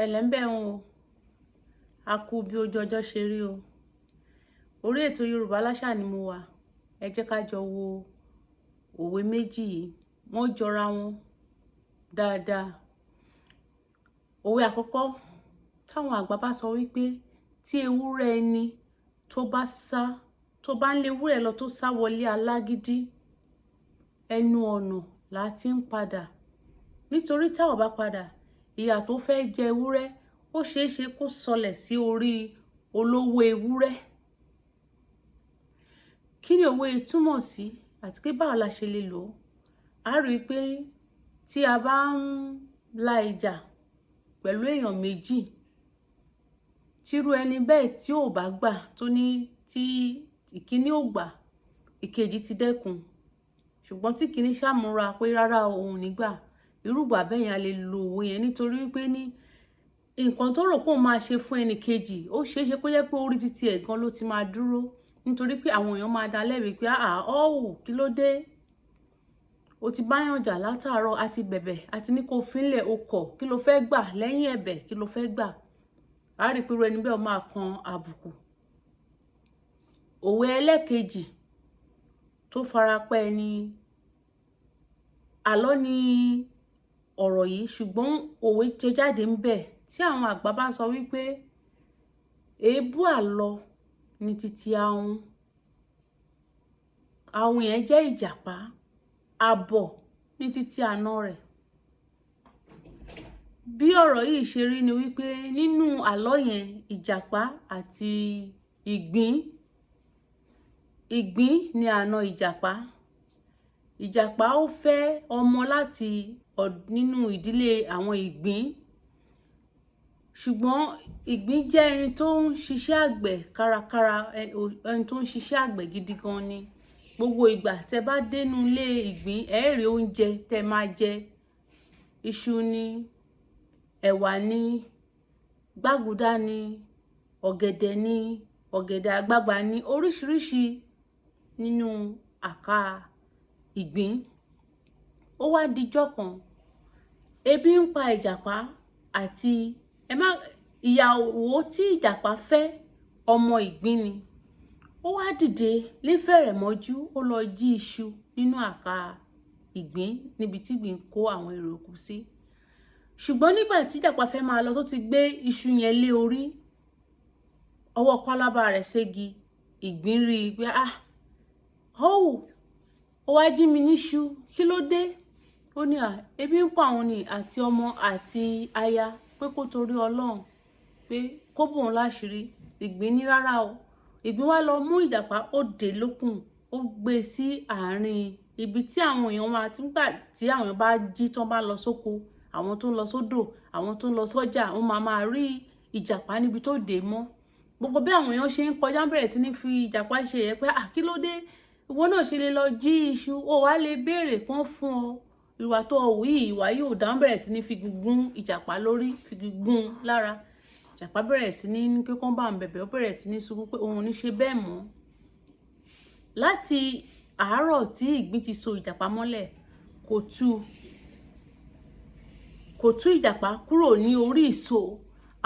ẹlẹ́ńbẹ̀ ń o a kú bí ojú ọjọ́ ṣe rí o. Orí ètò Yorùbá Láṣà ni mo wà. Ẹ jẹ́ ká jọ wo òwe méjì yìí, wọ́n jọra wọn dáadáa. Òwe àkọ́kọ́ táwọn àgbà bá sọ wípé tí ewúrẹ́ ẹni tó bá ń lé ewúrẹ́ lọ tó sá wọlé alágídí, ẹnu ọ̀nà là ti ń padà. Nítorí táwọn bá padà, ìyà tó fẹ́ jẹ ewúrẹ́ ó ṣeé ṣe kó sọlẹ̀ sí orí olówó ewúrẹ́. Kí ni òwe túmọ̀ sí àti pé báwo la ṣe lè lò ó? A rí i pé tí a bá ń la ìjà pẹ̀lú èèyàn méjì, tírú ẹni bẹ́ẹ̀ tí ò bá gbà tó ní tí ìkíní ò gbà, ìkejì ti dẹ́kun. Ṣùgbọ́n tí ìkíní ṣàmúra pé rárá òun nígbà, irúgbà bẹ́ẹ̀ yẹn a lè lo òwe yẹn nítorí wípé ní nǹkan tó rò pé òun máa ṣe fún ẹnì kejì ó ṣeé ṣe kó jẹ́ pé orí titi ẹ̀ gan ló ti máa dúró, nítorí pé àwọn èèyàn máa dá lẹ́bi pé kí ló dé? O ti báyàn jà látàárọ̀, àti bẹ̀bẹ̀, àti ní kó fínlẹ̀ o kọ̀, kí ló fẹ́ gbà lẹ́yìn ẹ̀bẹ̀, kí ló fẹ́ gbà? A rí pé irú ẹni bẹ́ẹ̀ máa kan àbùkù. Òwe ẹlẹ́kejì tó farapẹ́ ni àlọ́ ni ọ̀rọ̀ yìí, ṣùgbọ́n òwe jẹ jáde ń bẹ̀ tí àwọn àgbà bá sọ wípé èébú àlọ́ ní titi ahun. Ahun yẹn jẹ́ ìjàpá, àbọ̀ ní titi àna rẹ̀. Bí ọ̀rọ̀ yìí ṣe rí ni wípé nínú àlọ́ yẹn, ìjàpá àti ìgbín ni àna ìjàpá. Ìjàpá ó fẹ́ ọmọ láti nínú ìdílé àwọn ìgbín. Ṣùgbọ́n ìgbín jẹ́ ẹni tó ń ṣiṣẹ́ àgbẹ̀ kárakára, ẹni tó ń ṣiṣẹ́ àgbẹ̀ gidi gan ni. Gbogbo ìgbà tẹ bá dénú ilé ìgbín, ẹ rí oúnjẹ tẹ máa jẹ. Iṣu ni, ẹ̀wà ni, gbágùdá ni, ọ̀gẹ̀dẹ̀ àgbagbà ni, oríṣiríṣi nínú àká ìgbín. Ó wá dijọ́ kan, ebi ń pa ìjàpá àti ìyàwó tí ìjàpá fẹ́ ọmọ ìgbín ni. Ó wá dìde lífẹ̀rẹ̀mọ́jú, ó lọ jí iṣu nínú àká ìgbín níbi tí ìgbín kó àwọn èrò òkú sí. Ṣùgbọ́n nígbà tí ìjàpá fẹ́ máa lọ tó ti gbé iṣu yẹn lé orí, ọwọ́ pálábá rẹ̀ ségi, ìgbín rí i pé ó wá jí mi níṣu, kí ló dé? Ó ní ebi ń pa òun ni àti ọmọ àti aya, pé kó torí Ọlọ́run pé kó bòun láṣìírí. Ìgbín ní rárá o. Ìgbín wá lọ mú ìjàpá, ó dè lókùn, ó gbé sí àárín ibi tí àwọn èèyàn máa ti gbà tí àwọn èèyàn bá jí tán bá lọ sóko, àwọn tó ń lọ sódò, àwọn tó ń lọ sọ́jà, wọ́n máa rí ìjàpá níbi tó dè mọ́. Gbogbo bí àwọn èèyàn ṣe ń kọjá bẹ̀rẹ̀ sí ní fi ìjàpá ṣe yẹ pé kí ló dé? Ìwọ náà ṣe lè lọ jí iṣu, ó wá lè béèrè kán fún ọ. Ìwà tó wù yìí, ìwà yóò dáhùn, bẹ̀rẹ̀ sí ní fi gún ìjàpá lórí, fi gún lára. Ìjàpá bẹ̀rẹ̀ sí ní kíkán bá ń bẹ̀bẹ̀, ó bẹ̀rẹ̀ sí ní sunkún pé òun ò ní ṣe bẹ́ẹ̀ mọ́. Láti àárọ̀ tí ìgbín ti so ìjàpá mọ́lẹ̀, kò tú ìjàpá kúrò ní orí ìso.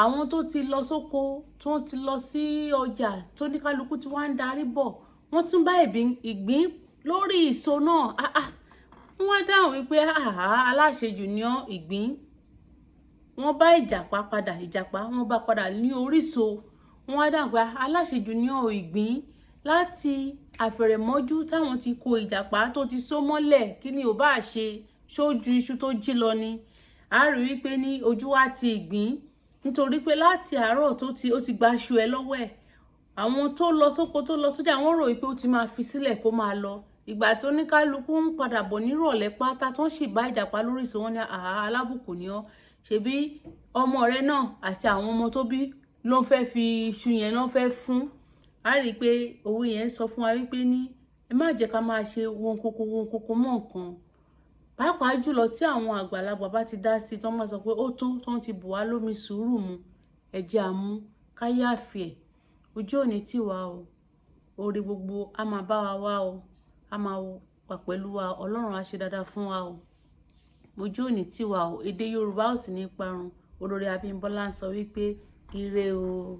Àwọn tó ti lọ sóko, tó ti lọ sí ọjà, tó ní kálukú tí wọ́n ń darí bọ̀, wọ́n tún bá ìgbín lórí ìso náà. Wọ́n wá dáhùn wípé aláṣejù ni ọ́ ìgbín. Wọ́n bá ìjàpá padà, wọ́n bá padà ní oríso. Wọ́n wá dáhùn pé aláṣejù ni ọ́ ìgbín. Láti àfẹ̀rẹ̀mọ́jú táwọn ti kó ìjàpá tó ti so mọ́lẹ̀, kí ni ò bá ṣe? Ṣójú iṣu tó jí lọ ni. A rí wípé ní ojú wa ti ìgbín, nítorí pé láti àárọ̀ ó ti gba aṣọ ẹ lọ́wọ́ ẹ̀. Àwọn tó lọ sóko, tó lọ sójà, wọ́n rò wípé ó ti máa fi sílẹ̀ kó máa lọ. Ìgbà tó ní kálukú ń padà bọ̀ nírọ̀lẹ́ pátá tó ń sì bá ìjàpá lórí ìso, wọn ní alábùkù ni ọ́. Ṣebí ọmọ rẹ náà àti àwọn ọmọ tó bí ló fẹ́ fi iṣu yẹn náà fẹ́ fún. A rí i pé òwe yẹn sọ fún wa wípé ní ẹ má jẹ́ ká máa ṣe wọn kókó mọ́ nǹkan. Pàápàá jùlọ tí àwọn àgbàlagbà bá ti dá sí, tó máa sọ pé ó tó ti bù wá lómi sùúrù mu, ẹ jẹ́ a mú ká yáfẹ́. Ojú òní tì wá o. Oore gbogbo a máa bá wa wá o. A máa wà pẹ̀lú wa. Ọlọ́run á ṣe dáadáa fún wa o. Ojú òní tì wá o. Èdè Yorùbá ò sì ní parun. olórí Abímbọ́lá ń sọ wípé ire o.